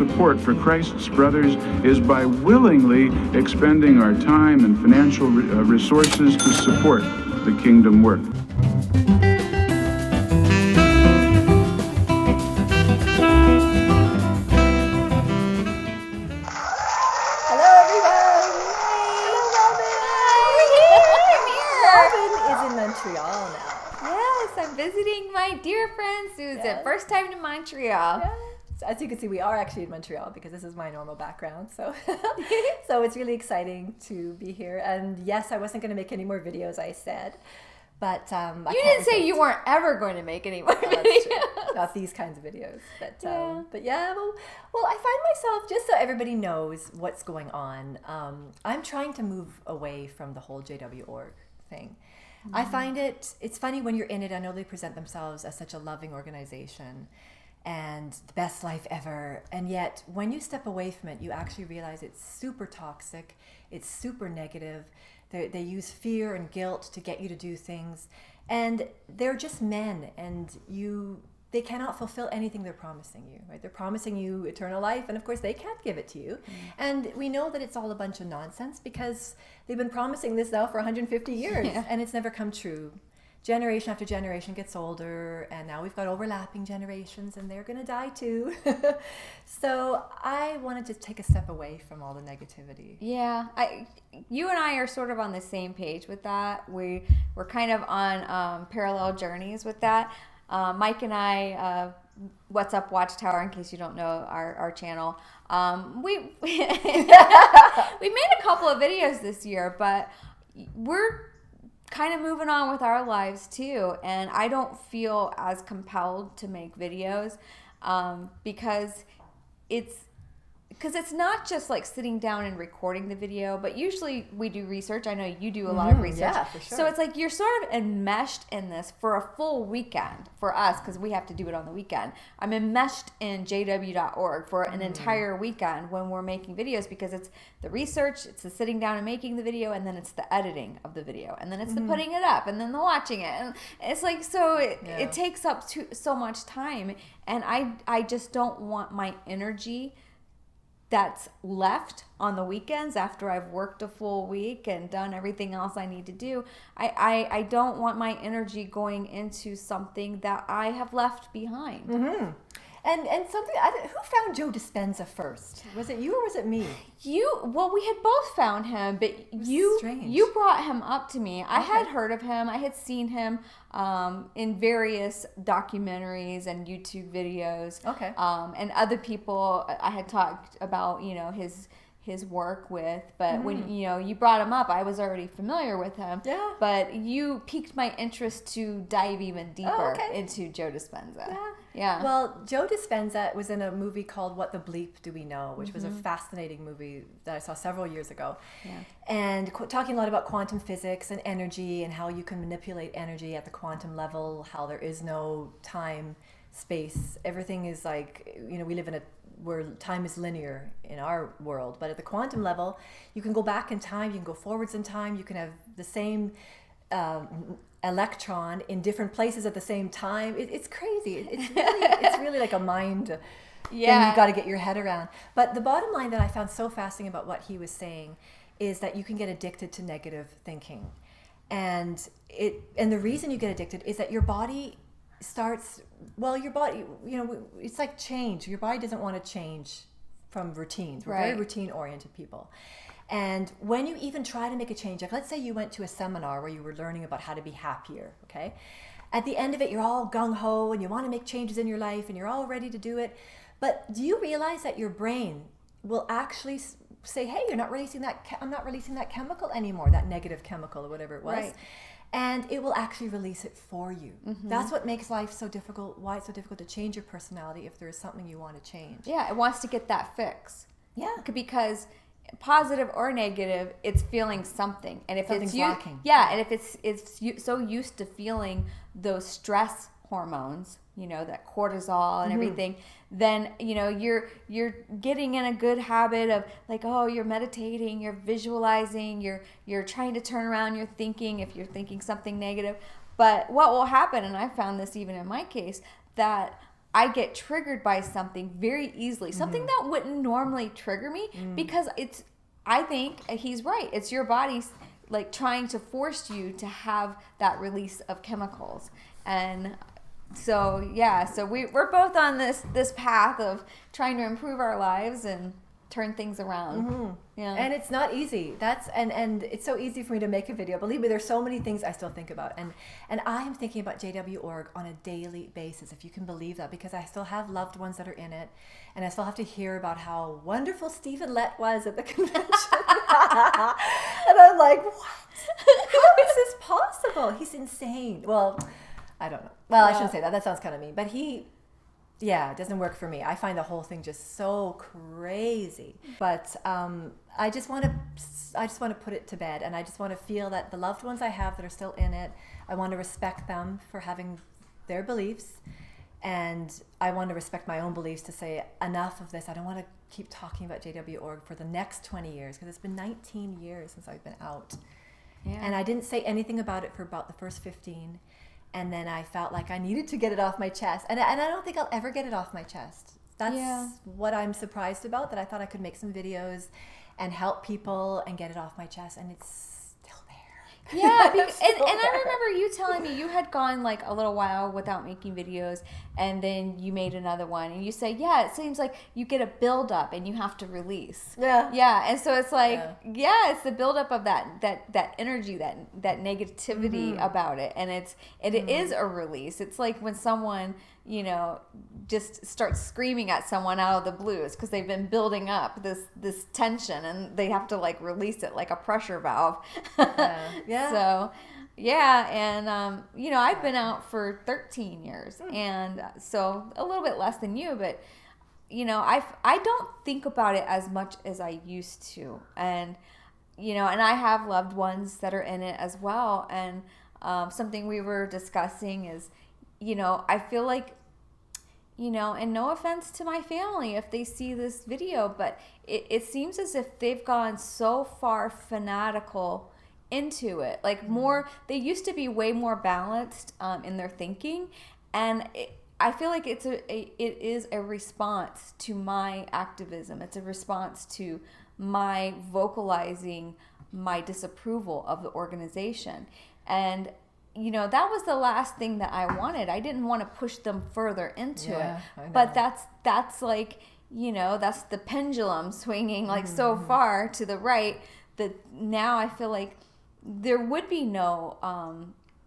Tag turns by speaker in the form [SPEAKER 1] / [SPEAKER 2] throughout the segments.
[SPEAKER 1] support for Christ's brothers is by willingly expending our time and financial resources to support the kingdom work.
[SPEAKER 2] Montreal now.
[SPEAKER 3] Yes, I'm visiting my dear friend Susan.
[SPEAKER 2] Yes.
[SPEAKER 3] First time to Montreal.
[SPEAKER 2] Yes. As you can see, we are actually in Montreal because this is my normal background. So so it's really exciting to be here. And yes, I wasn't going to make any more videos, I said. But
[SPEAKER 3] you didn't say you weren't ever going to make any more videos.
[SPEAKER 2] That's true. Not these kinds of videos. But yeah, well, I find myself, just so everybody knows what's going on, I'm trying to move away from the whole JW.org thing. I find it's funny when you're in it. I know they present themselves as such a loving organization and the best life ever. And yet when you step away from it, you actually realize it's super toxic. It's super negative. They use fear and guilt to get you to do things. And they're just men, and they cannot fulfill anything they're promising you, right? They're promising you eternal life, and of course they can't give it to you. And we know that it's all a bunch of nonsense because they've been promising this now for 150 years, and it's never come true. Generation after generation gets older, and now we've got overlapping generations, and they're going to die too. So I wanted to take a step away from all the negativity.
[SPEAKER 3] Yeah, you and I are sort of on the same page with that. We're kind of on parallel journeys with that. Mike and I, What's Up Watchtower, in case you don't know our channel, we made a couple of videos this year, but we're kind of moving on with our lives too, and I don't feel as compelled to make videos because it's not just like sitting down and recording the video, but usually we do research. I know you do a lot of research.
[SPEAKER 2] Yeah, for sure.
[SPEAKER 3] So it's like you're sort of enmeshed in this for a full weekend for us, because we have to do it on the weekend. I'm enmeshed in jw.org for an entire weekend when we're making videos, because it's the research, it's the sitting down and making the video, and then it's the editing of the video, and then it's the putting it up, and then the watching it. And it's like, so it takes up so much time, and I just don't want my energy that's left on the weekends after I've worked a full week and done everything else I need to do. I don't want my energy going into something that I have left behind.
[SPEAKER 2] Mm-hmm. And something, who found Joe Dispenza first? Was it you or was it me?
[SPEAKER 3] Well, we had both found him, but you brought him up to me. I had heard of him. I had seen him in various documentaries and YouTube videos.
[SPEAKER 2] Okay.
[SPEAKER 3] And other people I had talked about, his work with, but when you brought him up, I was already familiar with him.
[SPEAKER 2] Yeah.
[SPEAKER 3] But you piqued my interest to dive even deeper into Joe Dispenza. Yeah.
[SPEAKER 2] Well, Joe Dispenza was in a movie called What the Bleep Do We Know, which was a fascinating movie that I saw several years ago. Yeah. And talking a lot about quantum physics and energy and how you can manipulate energy at the quantum level, how there is no time, space. Everything is like, we live in where time is linear in our world, but at the quantum level, you can go back in time, you can go forwards in time, you can have the same electron in different places at the same time. It's crazy. It's really like a mind thing you've got to get your head around. But the bottom line that I found so fascinating about what he was saying is that you can get addicted to negative thinking, and the reason you get addicted is that your body starts, your body, it's like change. Your body doesn't want to change from routines. We're very routine oriented people. And when you even try to make a change, like let's say you went to a seminar where you were learning about how to be happier, okay? At the end of it, you're all gung-ho and you want to make changes in your life and you're all ready to do it. But do you realize that your brain will actually say, hey, I'm not releasing that chemical anymore, that negative chemical or whatever it was. Right. And it will actually release it for you. Mm-hmm. That's what makes life so difficult, why it's so difficult to change your personality if there is something you want to change.
[SPEAKER 3] Yeah, it wants to get that fix.
[SPEAKER 2] Yeah.
[SPEAKER 3] Because positive or negative, it's feeling something. And if
[SPEAKER 2] something's lacking.
[SPEAKER 3] Yeah, and if it's so used to feeling those stress hormones, that cortisol and everything, then you're getting in a good habit of like, oh, you're meditating, you're visualizing, you're trying to turn around your thinking if you're thinking something negative. But what will happen, and I found this even in my case, that when you start to visualize, when you start to think, when you start to visualize, when you start to think something negative, then you're getting in a good habit of like, oh, you're meditating, you're visualizing, you're trying to turn around your thinking if you're thinking something negative. But what will happen, and I found this even in my case, that I get triggered by something very easily, something that wouldn't normally trigger me, because I think he's right. It's your body like trying to force you to have that release of chemicals. And so, yeah, so we're both on this path of trying to improve our lives and turn things around. Yeah.
[SPEAKER 2] And it's not easy. And it's so easy for me to make a video. Believe me, there's so many things I still think about. And I am thinking about JW.org on a daily basis, if you can believe that, because I still have loved ones that are in it. And I still have to hear about how wonderful Stephen Lett was at the convention. And I'm like, what? How is this possible? He's insane. Well, I don't know. Well, I shouldn't say that. That sounds kind of mean. But it doesn't work for me. I find the whole thing just so crazy. But I just want to put it to bed, and I just want to feel that the loved ones I have that are still in it, I want to respect them for having their beliefs, and I want to respect my own beliefs to say enough of this. I don't want to keep talking about JW.org for the next 20 years, because it's been 19 years since I've been out. Yeah. And I didn't say anything about it for about the first 15. And then I felt like I needed to get it off my chest. And I don't think I'll ever get it off my chest. That's what I'm surprised about, that I thought I could make some videos and help people and get it off my chest. And it's still there.
[SPEAKER 3] Yeah, because, and I remember you telling me you had gone like a little while without making videos, and then you made another one, and you say, yeah, it seems like you get a buildup and you have to release.
[SPEAKER 2] Yeah.
[SPEAKER 3] Yeah, and so it's like, it's the buildup of that energy, that negativity about it, and it is a release. It's like when someone, just starts screaming at someone out of the blues because they've been building up this tension, and they have to like release it like a pressure valve.
[SPEAKER 2] Yeah.
[SPEAKER 3] So, yeah, and I've been out for 13 years, and so a little bit less than you, but I don't think about it as much as I used to, and and I have loved ones that are in it as well, and something we were discussing is, I feel like, and no offense to my family if they see this video, but it seems as if they've gone so far fanatical into it. Like they used to be way more balanced in their thinking, and I feel like it is a response to my activism. It's a response to my vocalizing my disapproval of the organization, and that was the last thing that I wanted. I didn't want to push them further into it. But that's like, that's the pendulum swinging like so far to the right that now I feel like there would be no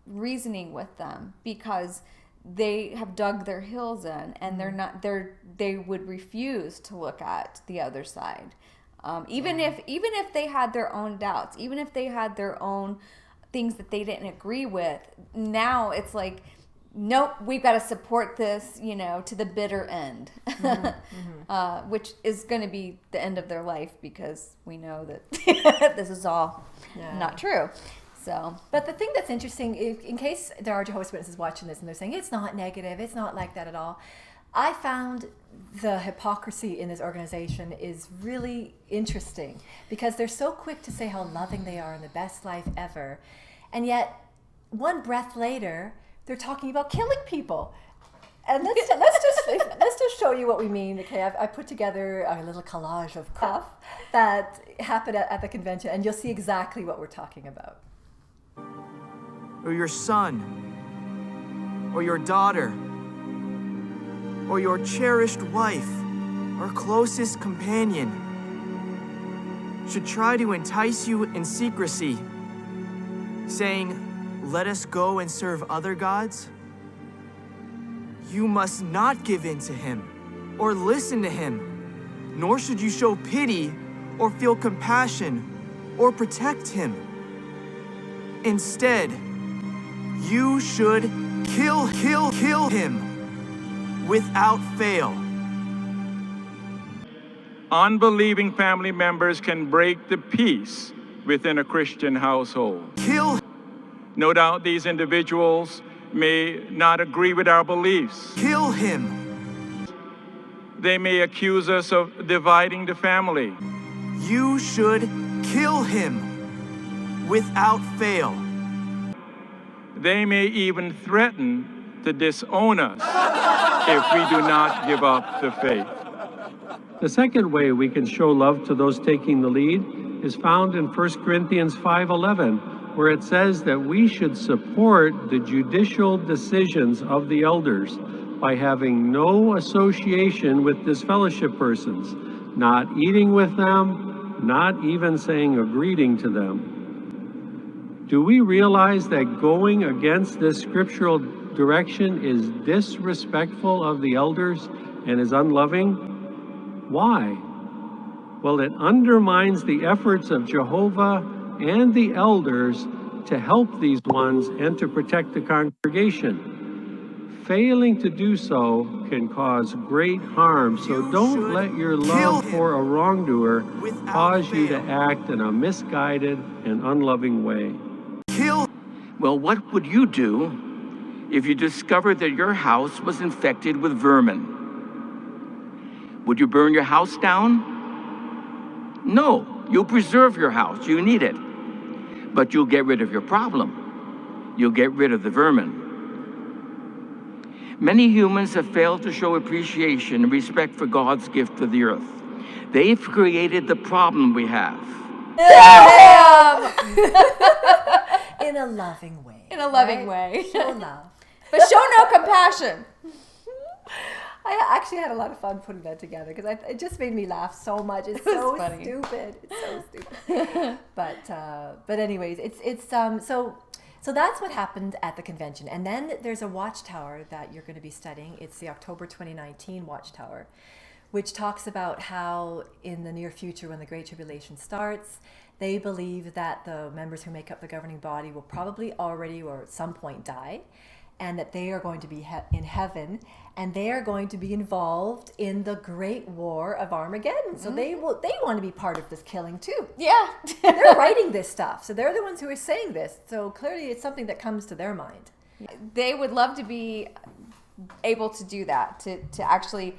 [SPEAKER 3] reasoning with them, because they have dug their heels in, and they would refuse to look at the other side. Even if they had their own doubts, even if they had their own things that they didn't agree with, now it's like, nope, we've got to support this, to the bitter end, which is going to be the end of their life, because we know that this is all not true. So,
[SPEAKER 2] but the thing that's interesting, in case there are Jehovah's Witnesses watching this and they're saying it's not negative, it's not like that at all, I found the hypocrisy in this organization is really interesting, because they're so quick to say how loving they are and the best life ever, and yet one breath later they're talking about killing people. And let's just show you what we mean. Okay, I put together a little collage of stuff that happened at the convention, and you'll see exactly what we're talking about.
[SPEAKER 4] Or your son, or your daughter, or your cherished wife, or closest companion should try to entice you in secrecy, saying, "Let us go and serve other gods," you must not give in to him or listen to him, nor should you show pity or feel compassion or protect him. Instead, you should kill him without fail.
[SPEAKER 1] Unbelieving family members can break the peace within a Christian household. No doubt these individuals may not agree with our beliefs.
[SPEAKER 4] Kill him.
[SPEAKER 1] They may accuse us of dividing the family.
[SPEAKER 4] You should kill him without fail.
[SPEAKER 1] They may even threaten to disown us. if we do not give up the faith.
[SPEAKER 5] The second way we can show love to those taking the lead is found in 1 Corinthians 5:11, where it says that we should support the judicial decisions of the elders by having no association with disfellowship persons, not eating with them, not even saying a greeting to them. Do we realize that going against this scriptural direction is disrespectful of the elders and is unloving? Why? Well, it undermines the efforts of Jehovah and the elders to help these ones and to protect the congregation. Failing to do so can cause great harm, so don't let your love for a wrongdoer cause you to act in a misguided and unloving way.
[SPEAKER 6] Well, what would you do if you discovered that your house was infected with vermin? Would you burn your house down? No, you'll preserve your house. You need it. But you'll get rid of your problem. You'll get rid of the vermin. Many humans have failed to show appreciation and respect for God's gift to the earth. They've created the problem we have.
[SPEAKER 2] In a loving way.
[SPEAKER 3] In a loving way.
[SPEAKER 2] Show love.
[SPEAKER 3] But show no compassion.
[SPEAKER 2] I actually had a lot of fun putting that together because it just made me laugh so much. It's so
[SPEAKER 3] funny.
[SPEAKER 2] stupid. It's so stupid. But anyways, so that's what happened at the convention. And then there's a watchtower that you're going to be studying. It's the October 2019 watchtower, which talks about how in the near future, when the Great Tribulation starts, they believe that the members who make up the governing body will probably already or at some point die, and that they are going to be in heaven, and they are going to be involved in the Great War of Armageddon. So they want to be part of this killing too.
[SPEAKER 3] Yeah.
[SPEAKER 2] They're writing this stuff, so they're the ones who are saying this. So clearly, it's something that comes to their mind.
[SPEAKER 3] They would love to be able to do that, to actually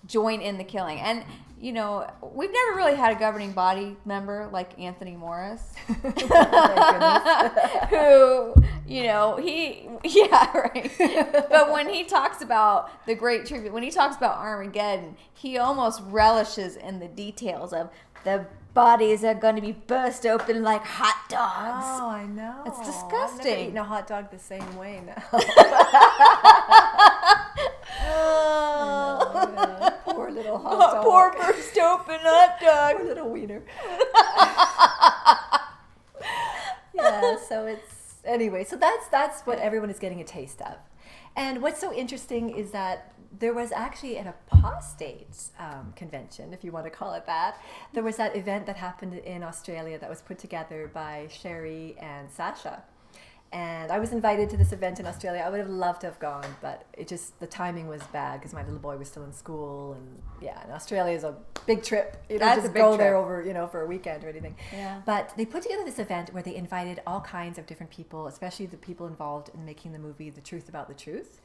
[SPEAKER 3] join in the killing. And you know, we've never really had a governing body member like Anthony Morris, who, you know, right. But when he talks about the Great Tribulation, when he talks about Armageddon, he almost relishes in the details of the bodies are going to be burst open like hot dogs.
[SPEAKER 2] Oh, I know.
[SPEAKER 3] It's
[SPEAKER 2] I've
[SPEAKER 3] disgusting.
[SPEAKER 2] never eaten a hot dog the same way now. I know. Poor little hot dog.
[SPEAKER 3] Poor burst open hot dog.
[SPEAKER 2] Poor little wiener. Yeah, so it's anyway. So that's what everyone is getting a taste of. And what's so interesting is that there was actually an apostate convention, if you want to call it that. There was that event that happened in Australia that was put together by Sherry and Sasha. And I was invited to this event in Australia. I would have loved to have gone, but the timing was bad because my little boy was still in school. And Australia is a big trip. You don't just go there over, for a weekend or anything.
[SPEAKER 3] Yeah.
[SPEAKER 2] But they put together this event where they invited all kinds of different people, especially the people involved in making the movie The Truth About the Truth,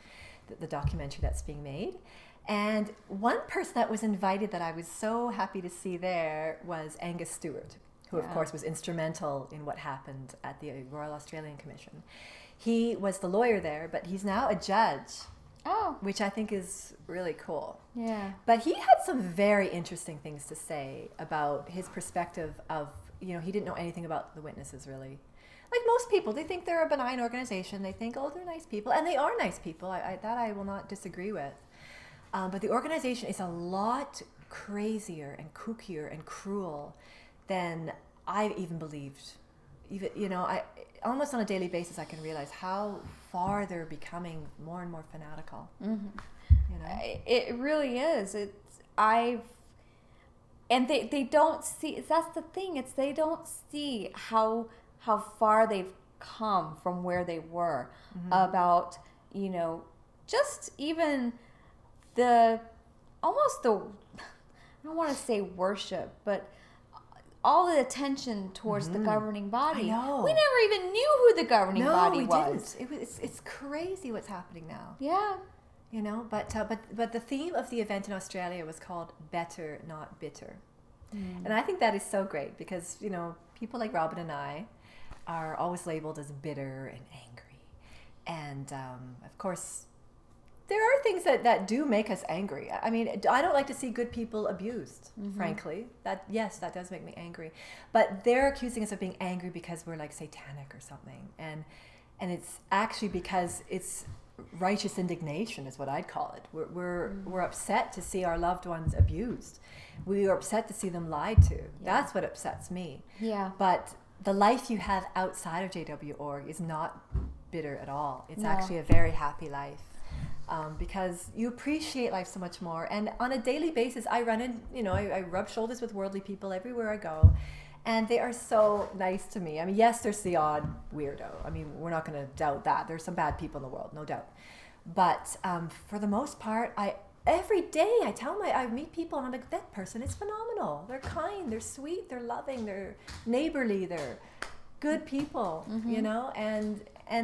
[SPEAKER 2] the documentary that's being made. And one person that was invited that I was so happy to see there was Angus Stewart, who of course was instrumental in what happened at the Royal Australian Commission. He was the lawyer there, but he's now a judge.
[SPEAKER 3] Oh.
[SPEAKER 2] Which I think is really cool.
[SPEAKER 3] Yeah.
[SPEAKER 2] But he had some very interesting things to say about his perspective of, he didn't know anything about the witnesses really. Like most people, they think they're a benign organization. They think, they're nice people. And they are nice people. That I will not disagree with. But the organization is a lot crazier and kookier and cruel than I even believed. I almost on a daily basis I can realize how far they're becoming more and more fanatical.
[SPEAKER 3] Mm-hmm.
[SPEAKER 2] It
[SPEAKER 3] really is. And they don't see. That's the thing. They don't see how far they've come from where they were. Mm-hmm. About just even I don't want to say worship, but all the attention towards the governing body.
[SPEAKER 2] I know.
[SPEAKER 3] We never even knew who the governing body was.
[SPEAKER 2] No, we didn't. It's crazy what's happening now.
[SPEAKER 3] Yeah.
[SPEAKER 2] But the theme of the event in Australia was called Better, Not Bitter. Mm. And I think that is so great because, people like Robin and I are always labeled as bitter and angry. And, of course, there are things that do make us angry. I mean, I don't like to see good people abused, frankly. That does make me angry. But they're accusing us of being angry because we're like satanic or something. And it's actually because it's righteous indignation is what I'd call it. We're upset to see our loved ones abused. We are upset to see them lied to. That's what upsets me.
[SPEAKER 3] Yeah.
[SPEAKER 2] But the life you have outside of JW.org is not bitter at all. It's actually a very happy life. Because you appreciate life so much more. And on a daily basis, I run in, I rub shoulders with worldly people everywhere I go. And they are so nice to me. I mean, yes, there's the odd weirdo. I mean, we're not going to doubt that. There's some bad people in the world, no doubt. But for the most part, every day I meet people and I'm like, that person is phenomenal. They're kind, they're sweet, they're loving, they're neighborly, they're good people, and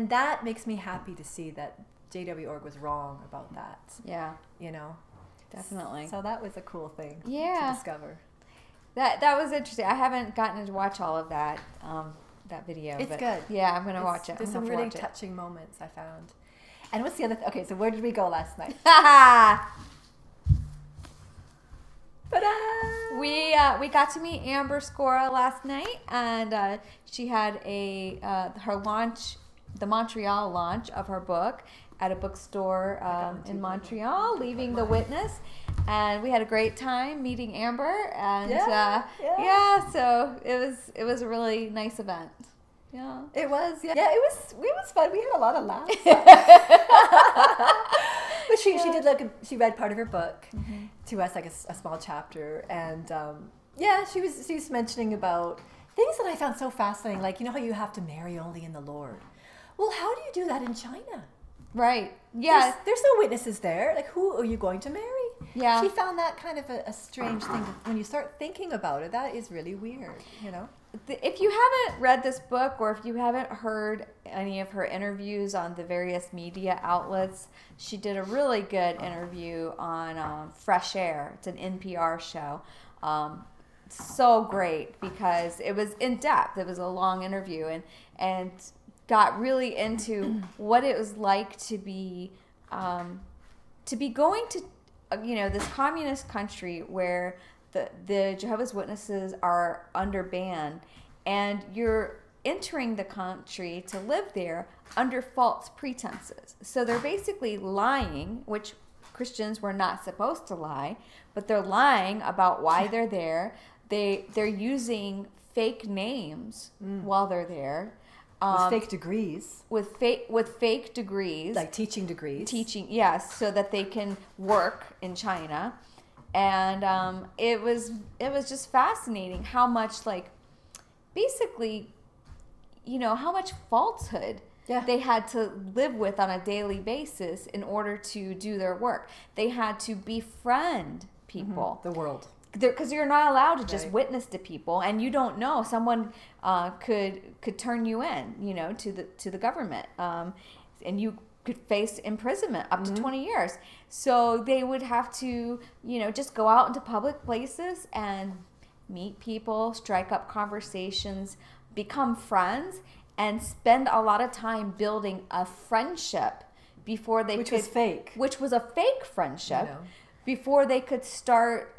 [SPEAKER 2] that makes me happy to see that JW.org was wrong about that.
[SPEAKER 3] Yeah. Definitely.
[SPEAKER 2] So that was a cool thing to discover.
[SPEAKER 3] That was interesting. I haven't gotten to watch all of that video.
[SPEAKER 2] It's good.
[SPEAKER 3] Yeah, I'm going to watch it.
[SPEAKER 2] There's some really touching moments I found. And what's the other okay, so where did we go last night? Ta-da!
[SPEAKER 3] We got to meet Amber Scora last night, and she had her launch, the Montreal launch of her book at a bookstore in Montreal, Leaving the Witness, and we had a great time meeting Amber, and so it was a really nice event. Yeah,
[SPEAKER 2] it was. Yeah, it was fun. We had a lot of laughs. But she did she read part of her book to us, like a small chapter, and she was mentioning about things that I found so fascinating, like how you have to marry only in the Lord. Well, how do you do that in China?
[SPEAKER 3] Right. Yeah.
[SPEAKER 2] There's no witnesses there. Like, who are you going to marry?
[SPEAKER 3] Yeah.
[SPEAKER 2] She found that kind of a strange thing. When you start thinking about it, that is really weird,
[SPEAKER 3] If you haven't read this book, or if you haven't heard any of her interviews on the various media outlets, she did a really good interview on Fresh Air. It's an NPR show. So great because it was in depth. It was a long interview and got really into what it was like to be going to this communist country where the Jehovah's Witnesses are under ban, and you're entering the country to live there under false pretenses. So they're basically lying, which Christians were not supposed to lie, but they're lying about why they're there. They're using fake names while they're there.
[SPEAKER 2] With fake degrees.
[SPEAKER 3] With fake degrees.
[SPEAKER 2] Like teaching degrees.
[SPEAKER 3] Yes, so that they can work in China. And it was just fascinating how much, basically, how much falsehood they had to live with on a daily basis in order to do their work. They had to befriend people.
[SPEAKER 2] The world.
[SPEAKER 3] Because you're not allowed to just witness to people, and you don't know, someone could turn you in, to the government, and you could face imprisonment up to 20 years. So they would have to, just go out into public places and meet people, strike up conversations, become friends, and spend a lot of time building a friendship before they
[SPEAKER 2] Which was fake.
[SPEAKER 3] Which was a fake friendship. Before they could start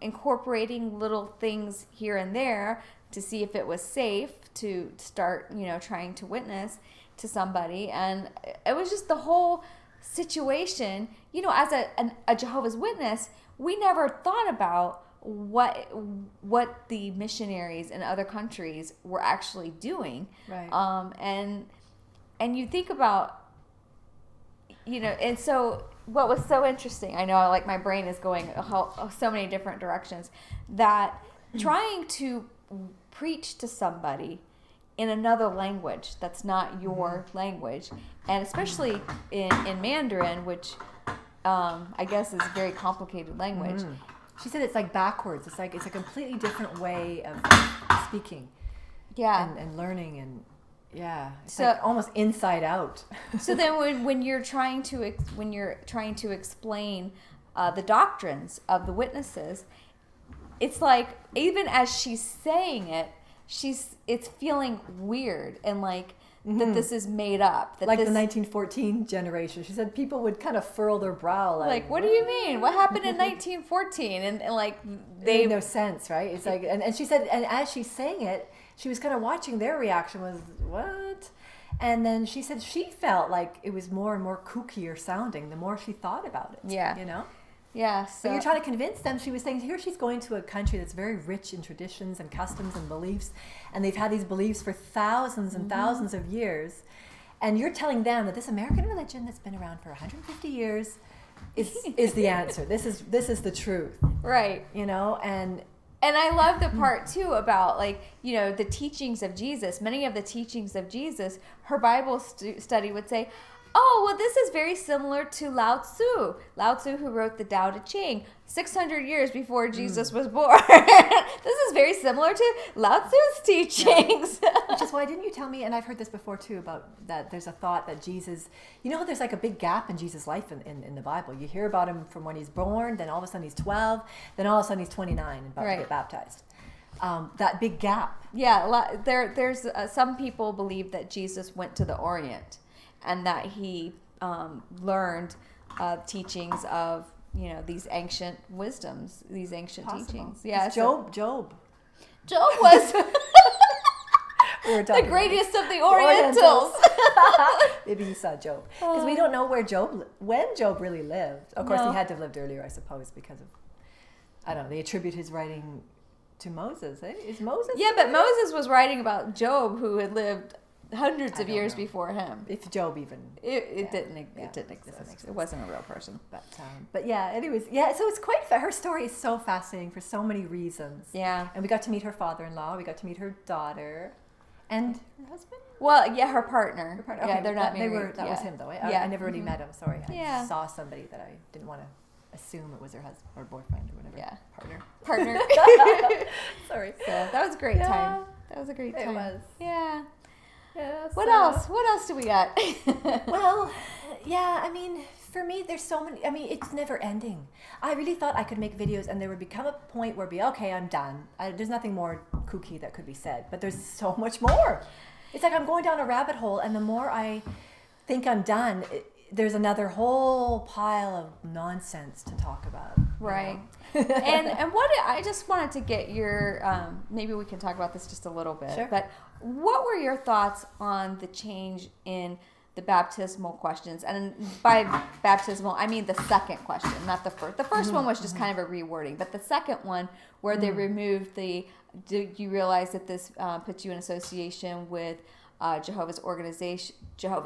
[SPEAKER 3] incorporating little things here and there to see if it was safe to start, trying to witness to somebody. And it was just the whole situation, as a Jehovah's Witness, we never thought about what the missionaries in other countries were actually doing.
[SPEAKER 2] Right.
[SPEAKER 3] And you think about, and so what was so interesting, I know my brain is going so many different directions, that trying to preach to somebody in another language that's not your language, and especially in Mandarin, which I guess is a very complicated language.
[SPEAKER 2] She said it's like backwards. It's a completely different way of speaking.
[SPEAKER 3] Yeah.
[SPEAKER 2] And learning and it's
[SPEAKER 3] so
[SPEAKER 2] like almost inside out.
[SPEAKER 3] So then when you're trying to explain the doctrines of the witnesses, it's like, even as she's saying it, it's feeling weird, and that this is made up. That
[SPEAKER 2] Like
[SPEAKER 3] this,
[SPEAKER 2] the 1914 generation. She said people would kind of furl their brow like
[SPEAKER 3] what do you mean? What happened in 1914? And like
[SPEAKER 2] they made no sense, right? It's like, and she said, and as she's saying it, she was kind of watching their reaction was, what? And then she said she felt like it was more and more kookier sounding the more she thought about it.
[SPEAKER 3] Yeah.
[SPEAKER 2] You know?
[SPEAKER 3] Yeah.
[SPEAKER 2] But
[SPEAKER 3] So
[SPEAKER 2] you're trying to convince them. She was saying here she's going to a country that's very rich in traditions and customs and beliefs. And they've had these beliefs for thousands and thousands of years. And you're telling them that this American religion that's been around for 150 years is the answer. This is the truth.
[SPEAKER 3] right.
[SPEAKER 2] You know? And
[SPEAKER 3] I love the part too about like, you know, the teachings of Jesus. Many of the teachings of Jesus, her Bible study would say, oh, well, this is very similar to Lao Tzu. Lao Tzu, who wrote the Tao Te Ching 600 years before Jesus was born. This is very similar to Lao Tzu's teachings.
[SPEAKER 2] Yeah. Which is why, didn't you tell me, and I've heard this before too, about that there's a thought that Jesus, you know, there's like a big gap in Jesus' life in the Bible. You hear about him from when he's born, then all of a sudden he's 12, then all of a sudden he's 29 and about to get baptized. That big gap.
[SPEAKER 3] Yeah, there's some people believe that Jesus went to the Orient and that he learned teachings of, you know, these ancient wisdoms, these ancient teachings. Yeah,
[SPEAKER 2] Job
[SPEAKER 3] was
[SPEAKER 2] the
[SPEAKER 3] greatest of the Orientals.
[SPEAKER 2] Maybe you saw Job, because we don't know when Job really lived. Of course, he had to have lived earlier, I suppose, because of, I don't know, they attribute his writing to Moses. Is Moses?
[SPEAKER 3] Yeah, but Moses was writing about Job, who had lived hundreds of years before him.
[SPEAKER 2] If Job even
[SPEAKER 3] it didn't exist. It wasn't a real person.
[SPEAKER 2] But yeah, anyways, yeah. So it's quite. Her story is so fascinating for so many reasons.
[SPEAKER 3] Yeah,
[SPEAKER 2] and we got to meet her father-in-law. We got to meet her daughter, and her husband.
[SPEAKER 3] Well, yeah, her partner.
[SPEAKER 2] Okay,
[SPEAKER 3] yeah, they're not married.
[SPEAKER 2] That was him though. I never really met him. Sorry, I saw somebody that I didn't want to assume it was her husband or boyfriend or whatever.
[SPEAKER 3] Yeah,
[SPEAKER 2] partner.
[SPEAKER 3] Sorry. So that was a great time. That was a great time.
[SPEAKER 2] It was.
[SPEAKER 3] Yeah.
[SPEAKER 2] Yes,
[SPEAKER 3] what else? What else do we got?
[SPEAKER 2] Well, yeah, I mean, for me, there's so many. I mean, it's never ending. I really thought I could make videos and there would become a point where okay, I'm done. There's nothing more kooky that could be said, but there's so much more. It's like I'm going down a rabbit hole, and the more I think I'm done, there's another whole pile of nonsense to talk about.
[SPEAKER 3] Right. and what I just wanted to get your maybe we can talk about this just a little bit.
[SPEAKER 2] Sure.
[SPEAKER 3] But what were your thoughts on the change in the baptismal questions? And by baptismal, I mean the second question, not the first. The first one was just kind of a rewording, but the second one where they removed the. Do you realize that this puts you in association with Jehovah's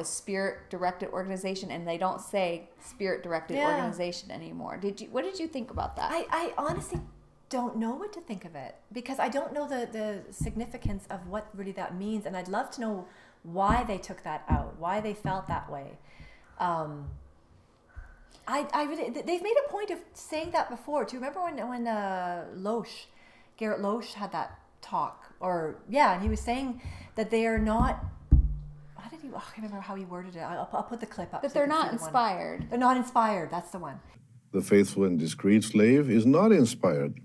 [SPEAKER 3] Spirit-directed organization, and they don't say Spirit-directed organization anymore. What did you think about that?
[SPEAKER 2] I honestly don't know what to think of it, because I don't know the significance of what really that means, and I'd love to know why they took that out, why they felt that way. I really, they've made a point of saying that before. Do you remember when Garrett Loesch had that talk, and he was saying that they are not. I can't remember how he worded it. I'll put the clip up.
[SPEAKER 3] That they're not inspired.
[SPEAKER 2] They're not inspired. That's the one.
[SPEAKER 7] The faithful and discreet slave is not inspired.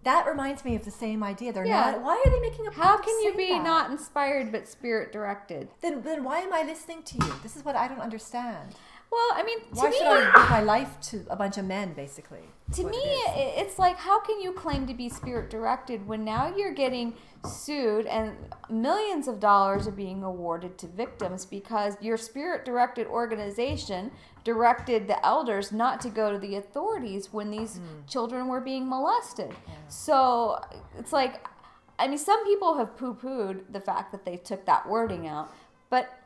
[SPEAKER 2] That reminds me of the same idea. They're not. Why are they making a point
[SPEAKER 3] How
[SPEAKER 2] of
[SPEAKER 3] can you
[SPEAKER 2] saying
[SPEAKER 3] be
[SPEAKER 2] that?
[SPEAKER 3] not inspired but Spirit directed?
[SPEAKER 2] Then why am I listening to you? This is what I don't understand.
[SPEAKER 3] Well, I mean,
[SPEAKER 2] Why should I give my life to a bunch of men, basically?
[SPEAKER 3] To me, it's like, how can you claim to be Spirit directed when now you're getting sued and millions of dollars are being awarded to victims because your Spirit directed organization directed the elders not to go to the authorities when these children were being molested. Yeah. So it's like, I mean, some people have poo-pooed the fact that they took that wording out, but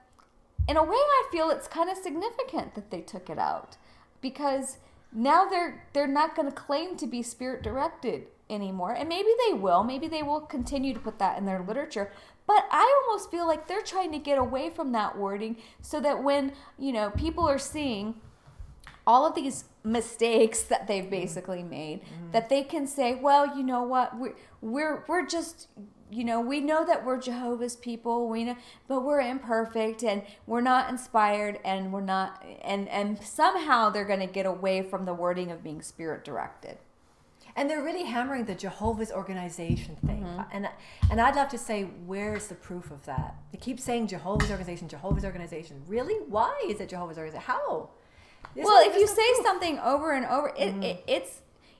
[SPEAKER 3] in a way, I feel it's kind of significant that they took it out, because now they're not going to claim to be Spirit directed anymore, and maybe they will continue to put that in their literature. But I almost feel like they're trying to get away from that wording so that when people are seeing all of these mistakes that they've basically made, that they can say, well, you know what, we're just. We know that we're Jehovah's people, but we're imperfect and we're not inspired and we're not, and somehow they're going to get away from the wording of being Spirit directed.
[SPEAKER 2] And they're really hammering the Jehovah's organization thing. And I'd love to say, where's the proof of that? They keep saying Jehovah's organization, Jehovah's organization. Really? Why is it Jehovah's organization? How?
[SPEAKER 3] If you say something over and over,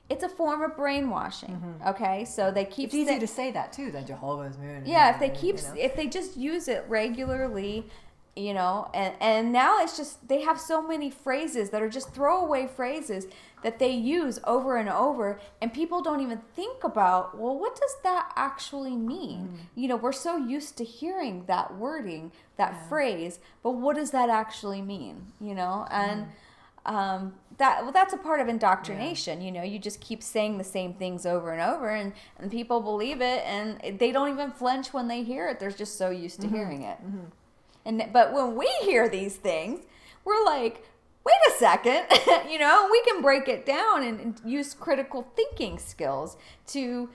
[SPEAKER 3] it's a form of brainwashing. Okay, so they keep.
[SPEAKER 2] It's easy to say that too. Than Jehovah's.
[SPEAKER 3] Yeah, if they just use it regularly, and now it's just they have so many phrases that are just throwaway phrases that they use over and over, and people don't even think about, well, what does that actually mean? We're so used to hearing that wording, that phrase, but what does that actually mean? And that's a part of indoctrination. You just keep saying the same things over and over, and people believe it, and they don't even flinch when they hear it. They're just so used to hearing it. But when we hear these things, we're like, wait a second, we can break it down and use critical thinking skills to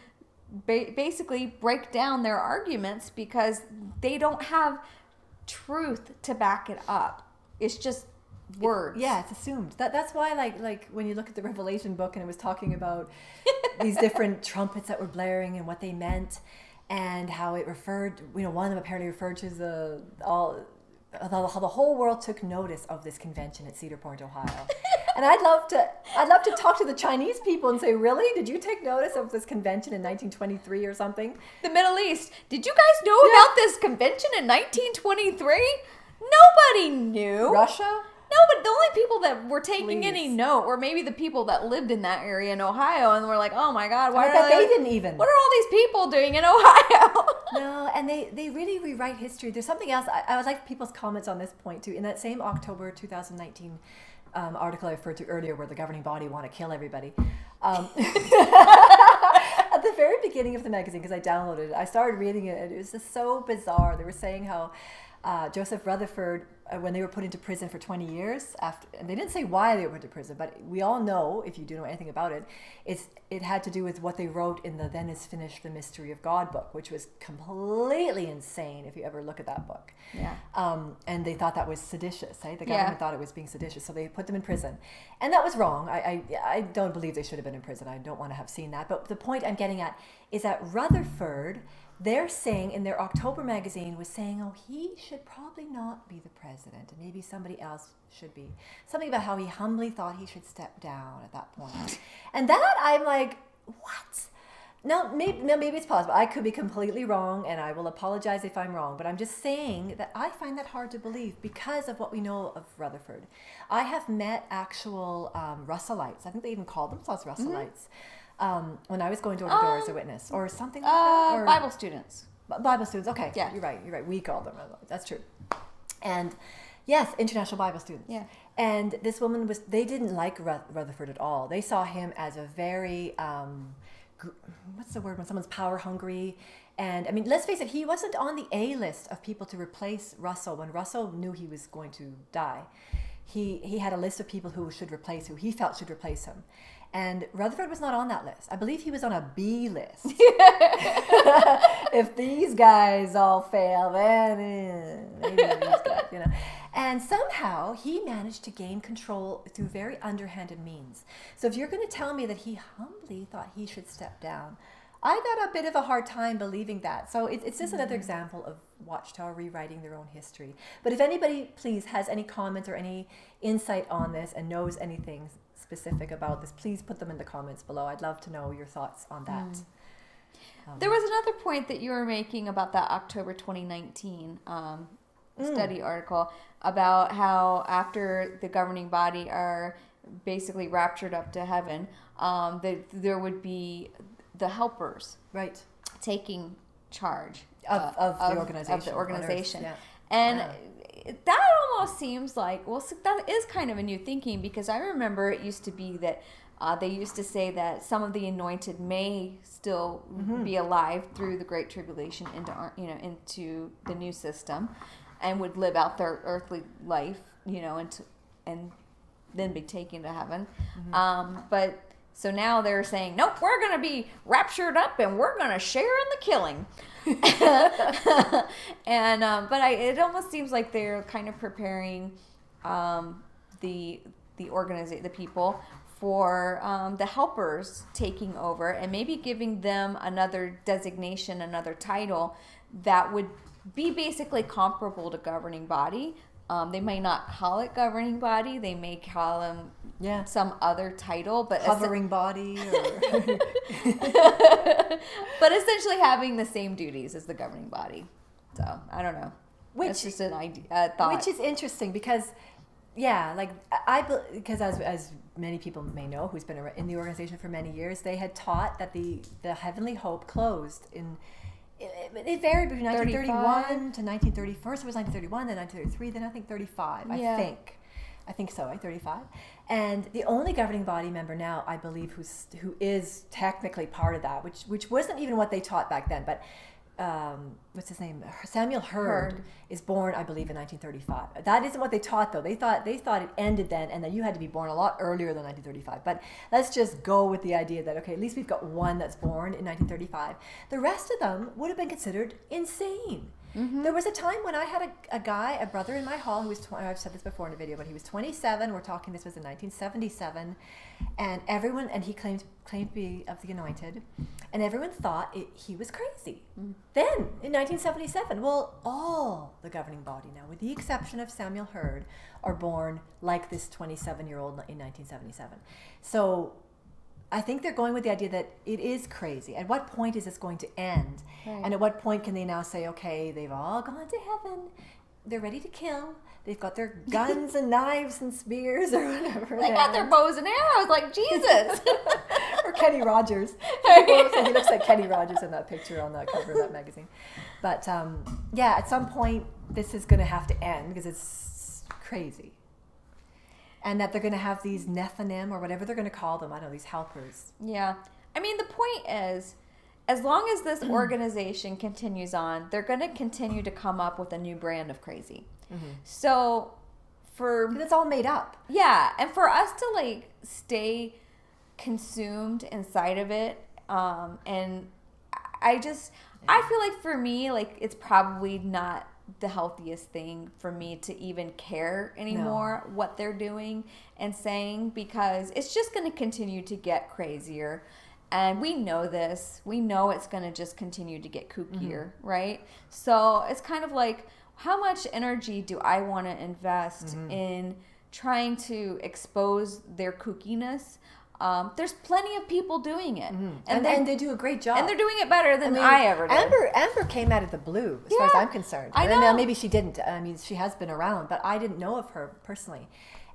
[SPEAKER 3] basically break down their arguments, because they don't have truth to back it up. It's just words.
[SPEAKER 2] It's assumed. That's why, like when you look at the Revelation book, and it was talking about these different trumpets that were blaring and what they meant, and how it referred, one of them apparently referred to how the whole world took notice of this convention at Cedar Point, Ohio. And I'd love to talk to the Chinese people and say, really? Did you take notice of this convention in 1923 or something?
[SPEAKER 3] The Middle East. Did you guys know about this convention in 1923? Nobody knew.
[SPEAKER 2] Russia?
[SPEAKER 3] No, but the only people that were taking any note were maybe the people that lived in that area in Ohio, and were like, oh my God,
[SPEAKER 2] I bet they didn't even.
[SPEAKER 3] What are all these people doing in Ohio?
[SPEAKER 2] No, and they really rewrite history. There's something else. I would like people's comments on this point too. In that same October 2019 article I referred to earlier, where the governing body want to kill everybody. At the very beginning of the magazine, because I downloaded it, I started reading it, and it was just so bizarre. They were saying how Joseph Rutherford, when they were put into prison for 20 years, and they didn't say why they were put into prison, but we all know, if you do know anything about it, it had to do with what they wrote in the Then Is Finished, the Mystery of God book, which was completely insane if you ever look at that book.
[SPEAKER 3] Yeah.
[SPEAKER 2] And they thought that was seditious. The government thought it was being seditious, so they put them in prison. And that was wrong. I don't believe they should have been in prison. I don't want to have seen that. But the point I'm getting at is that Rutherford, they're saying in their October magazine, was saying, oh, he should probably not be the president, and maybe somebody else should be. Something about how he humbly thought he should step down at that point. And that, I'm like, what? No, maybe it's possible. I could be completely wrong, and I will apologize if I'm wrong, but I'm just saying that I find that hard to believe because of what we know of Rutherford. I have met actual Russellites. I think they even called themselves Russellites. When I was going door to door as a witness, or something like that. Or
[SPEAKER 3] Bible students.
[SPEAKER 2] Bible students. Okay.
[SPEAKER 3] Yeah.
[SPEAKER 2] You're right. We call them. That's true. And yes, international Bible students.
[SPEAKER 3] Yeah.
[SPEAKER 2] And this woman they didn't like Rutherford at all. They saw him as a very, what's the word when someone's power hungry? And I mean, let's face it, he wasn't on the A list of people to replace Russell when Russell knew he was going to die. He had a list of people who he felt should replace him. And Rutherford was not on that list. I believe he was on a B list. If these guys all fail, then maybe these guys, And somehow he managed to gain control through very underhanded means. So if you're going to tell me that he humbly thought he should step down, I got a bit of a hard time believing that. So it's just another example of Watchtower rewriting their own history. But if anybody, please, has any comments or any insight on this and knows anything specific about this, please put them in the comments below. I'd love to know your thoughts on that.
[SPEAKER 3] There was another point that you were making about that October 2019 study article about how after the governing body are basically raptured up to heaven, there would be the helpers taking charge
[SPEAKER 2] of the
[SPEAKER 3] organization.
[SPEAKER 2] Yeah.
[SPEAKER 3] And that almost seems like, that is kind of a new thinking, because I remember it used to be that they used to say that some of the anointed may still be alive through the Great Tribulation into the new system, and would live out their earthly life, and then be taken to heaven. But so now they're saying, nope, we're going to be raptured up and we're going to share in the killing. And but it almost seems like they're kind of preparing the the people for the helpers taking over and maybe giving them another designation, another title that would be basically comparable to governing body. They may not call it governing body. They may call them some other title, but
[SPEAKER 2] hovering body, or
[SPEAKER 3] but essentially having the same duties as the governing body. So I don't know. That's just an idea, thought.
[SPEAKER 2] Which is interesting because, because as many people may know, who's been in the organization for many years, they had taught that the Heavenly Hope closed in. It varied between 1931 to 1930. First it was 1931, then 1933, then I think 35. I think so, right? 35. And the only governing body member now, I believe, who is technically part of that, which wasn't even what they taught back then, but what's his name? Samuel Hurd is born, I believe, in 1935. That isn't what they taught, though. They thought it ended then, and that you had to be born a lot earlier than 1935. But let's just go with the idea that, okay, at least we've got one that's born in 1935. The rest of them would have been considered insane. Mm-hmm. There was a time when I had a brother in my hall who was, I've said this before in a video, but he was 27. We're talking, this was in 1977. And he claimed to be of the anointed. And everyone thought he was crazy. Mm. Then, in 1977, well, all the governing body now, with the exception of Samuel Hurd, are born like this 27-year-old in 1977. So I think they're going with the idea that it is crazy. At what point is this going to end? Right. And at what point can they now say, okay, they've all gone to heaven, they're ready to kill, they've got their guns and knives and spears or whatever.
[SPEAKER 3] They got their bows and arrows like Jesus.
[SPEAKER 2] Or Kenny Rogers. He looks like Kenny Rogers in that picture on the cover of that magazine. But at some point this is going to have to end because it's crazy. And that they're going to have these Nephilim or whatever they're going to call them. I don't know, these helpers.
[SPEAKER 3] Yeah. I mean, the point is, as long as this organization continues on, they're going to continue to come up with a new brand of crazy. Mm-hmm. So
[SPEAKER 2] it's all made up.
[SPEAKER 3] Yeah. And for us to stay consumed inside of it. And I feel like for me, it's probably not the healthiest thing for me to even care anymore what they're doing and saying, because it's just going to continue to get crazier. And we know this. We know it's going to just continue to get kookier, right? So it's kind of like, how much energy do I want to invest in trying to expose their kookiness? There's plenty of people doing it,
[SPEAKER 2] and they do a great job,
[SPEAKER 3] and they're doing it better than I ever did.
[SPEAKER 2] Amber came out of the blue, as far as I'm concerned.
[SPEAKER 3] I know.
[SPEAKER 2] Maybe she didn't. I mean, she has been around, but I didn't know of her personally.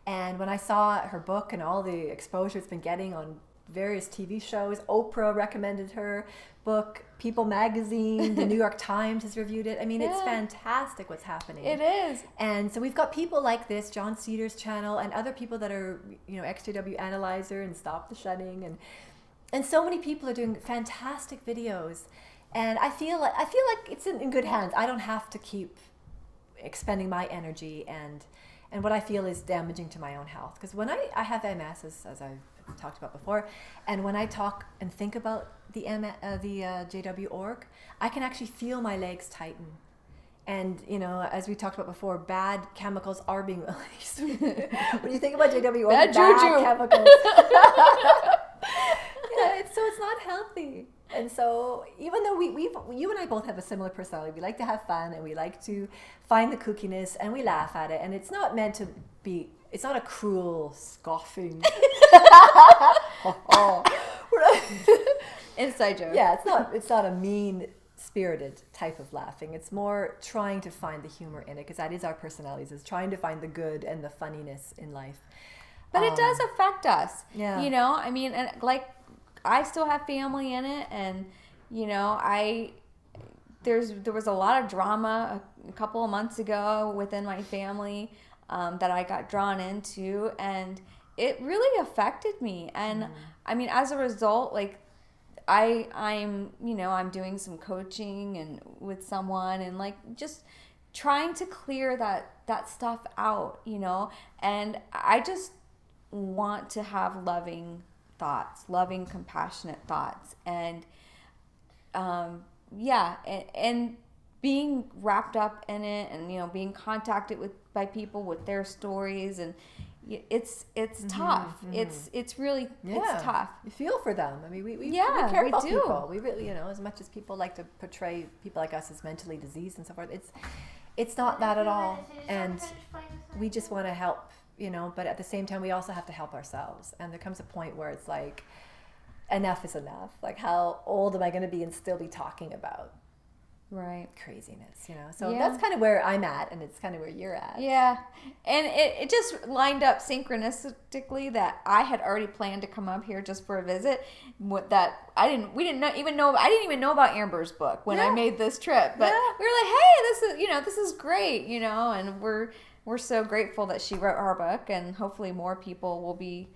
[SPEAKER 2] And when I saw her book and all the exposure it's been getting on various TV shows, Oprah recommended her book, People Magazine, the New York Times has reviewed it. I mean, it's fantastic what's happening.
[SPEAKER 3] It is.
[SPEAKER 2] And so we've got people like this, John Cedars channel, and other people that are, XJW Analyzer and Stop the Shunning, and so many people are doing fantastic videos. And I feel like it's in good hands. I don't have to keep expending my energy and what I feel is damaging to my own health. Because when I have MS, as I've talked about before, and when I talk and think about the JW org, I can actually feel my legs tighten. And as we talked about before, bad chemicals are being released. When you think about JW org, bad chemicals. So it's not healthy. And so even though you and I both have a similar personality, we like to have fun and we like to find the kookiness and we laugh at it, and it's not meant to be. It's not a cruel, scoffing.
[SPEAKER 3] Inside joke.
[SPEAKER 2] Yeah, it's not a mean-spirited type of laughing. It's more trying to find the humor in it, because that is our personalities, is trying to find the good and the funniness in life.
[SPEAKER 3] But it does affect us.
[SPEAKER 2] Yeah.
[SPEAKER 3] I mean, and I still have family in it, and there was a lot of drama a couple of months ago within my family that I got drawn into, and it really affected me. And I mean, as a result, I'm doing some coaching and with someone, and just trying to clear that stuff out, and I just want to have loving thoughts, loving, compassionate thoughts, and and being wrapped up in it, and being contacted by people with their stories, and it's tough. It's really it's tough.
[SPEAKER 2] You feel for them. I mean, we
[SPEAKER 3] Yeah,
[SPEAKER 2] care
[SPEAKER 3] we
[SPEAKER 2] about
[SPEAKER 3] do.
[SPEAKER 2] people. We really, as much as people like to portray people like us as mentally diseased and so forth, it's not that at all. And we just want to help, but at the same time, we also have to help ourselves. And there comes a point where it's like, enough is enough. Like, how old am I going to be and still be talking about craziness, So that's kind of where I'm at, and it's kind of where you're at.
[SPEAKER 3] Yeah, and it just lined up synchronistically that I had already planned to come up here just for a visit. I didn't even know about Amber's book when I made this trip, but we were like, hey, this is great, and we're so grateful that she wrote her book, and hopefully more people will be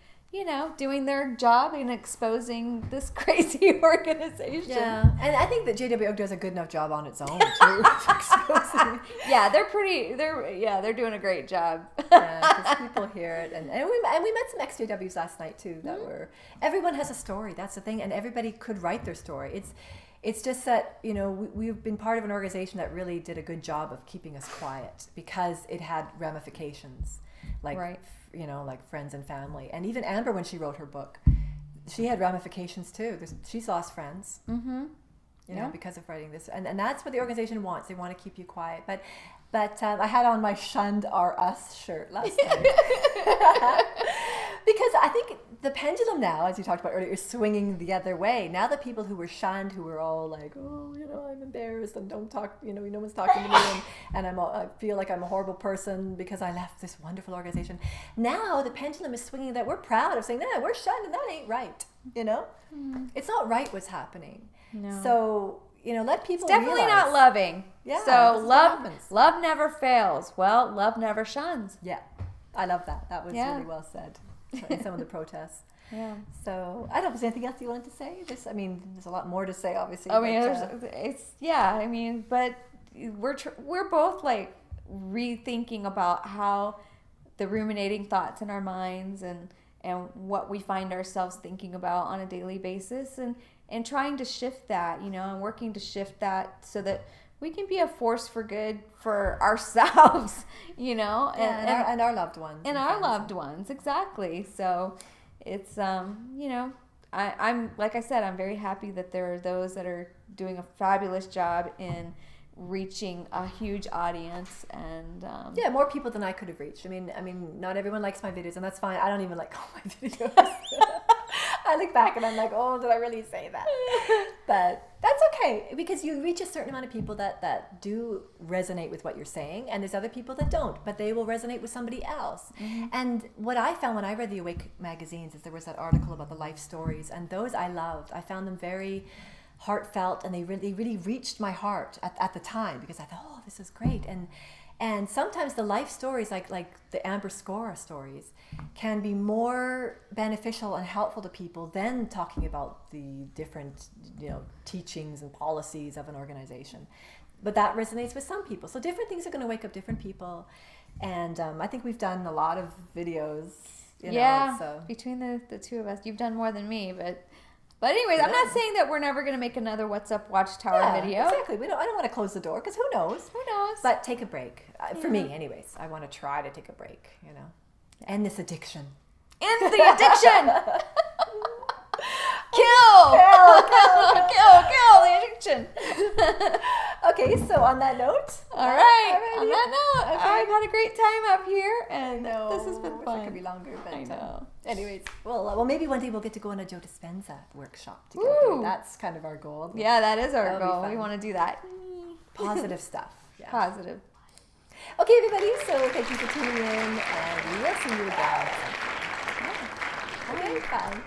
[SPEAKER 3] doing their job and exposing this crazy organization.
[SPEAKER 2] Yeah, and I think that JWO does a good enough job on its own too. Exposing.
[SPEAKER 3] Yeah, they're doing a great job.
[SPEAKER 2] Yeah, because people hear it, and we met some ex-JWs last night too. That were everyone has a story. That's the thing, and everybody could write their story. It's just that we've been part of an organization that really did a good job of keeping us quiet because it had ramifications, like friends and family. And even Amber, when she wrote her book, she had ramifications too. She's lost friends, because of writing this. And that's what the organization wants. They want to keep you quiet. But I had on my Shunned Are Us shirt last night. Because I think the pendulum now, as you talked about earlier, is swinging the other way. Now the people who were shunned, who were all like, oh, I'm embarrassed and don't talk, no one's talking to me, and I feel like I'm a horrible person because I left this wonderful organization. Now the pendulum is swinging that we're proud of saying, no, we're shunned and that ain't right, It's not right what's happening. No. So, let people
[SPEAKER 3] It's definitely
[SPEAKER 2] realize.
[SPEAKER 3] Not loving.
[SPEAKER 2] Yeah.
[SPEAKER 3] So love never fails. Well, love never shuns.
[SPEAKER 2] Yeah. I love that. That was really well said in some of the protests.
[SPEAKER 3] Yeah.
[SPEAKER 2] So I don't know if there's anything else you wanted to say. There's a lot more to say, obviously.
[SPEAKER 3] But we're both like rethinking about how the ruminating thoughts in our minds and what we find ourselves thinking about on a daily basis, and trying to shift that, and working to shift that so that we can be a force for good for ourselves, and
[SPEAKER 2] our loved ones.
[SPEAKER 3] And our loved ones, exactly. So it's, I'm, like I said, I'm very happy that there are those that are doing a fabulous job in reaching a huge audience, and
[SPEAKER 2] more people than I could have reached. I mean, not everyone likes my videos, and that's fine. I don't even like all my videos. I look back and I'm like, oh, did I really say that? But that's okay, because you reach a certain amount of people that do resonate with what you're saying, and there's other people that don't, but they will resonate with somebody else. Mm-hmm. And what I found when I read the Awake magazines is there was that article about the life stories, and those I loved. I found them very heartfelt, and they really reached my heart at the time, because I thought, oh, this is great. And sometimes the life stories, like the Amber Scora stories, can be more beneficial and helpful to people than talking about the different, teachings and policies of an organization. But that resonates with some people. So different things are going to wake up different people. And I think we've done a lot of videos.
[SPEAKER 3] Between the two of us, you've done more than me, But anyways, I'm not saying that we're never going to make another What's Up Watchtower video. Exactly.
[SPEAKER 2] I don't want to close the door, because who knows? But take a break. For me, anyways. I want to try to take a break, End this addiction.
[SPEAKER 3] End the addiction! Kill the addiction.
[SPEAKER 2] Okay, so on that note.
[SPEAKER 3] All right. On that note, okay. I've had a great time up here, and this has been fun.
[SPEAKER 2] It could be longer, but
[SPEAKER 3] I know.
[SPEAKER 2] Anyways, well, maybe one day we'll get to go on a Joe Dispenza workshop together. Ooh. That's kind of our goal.
[SPEAKER 3] Yeah, that is our goal. We want to do that.
[SPEAKER 2] Positive stuff. Yeah.
[SPEAKER 3] Positive.
[SPEAKER 2] Okay, everybody. So thank you for tuning in, and we will see you again. Okay, bye.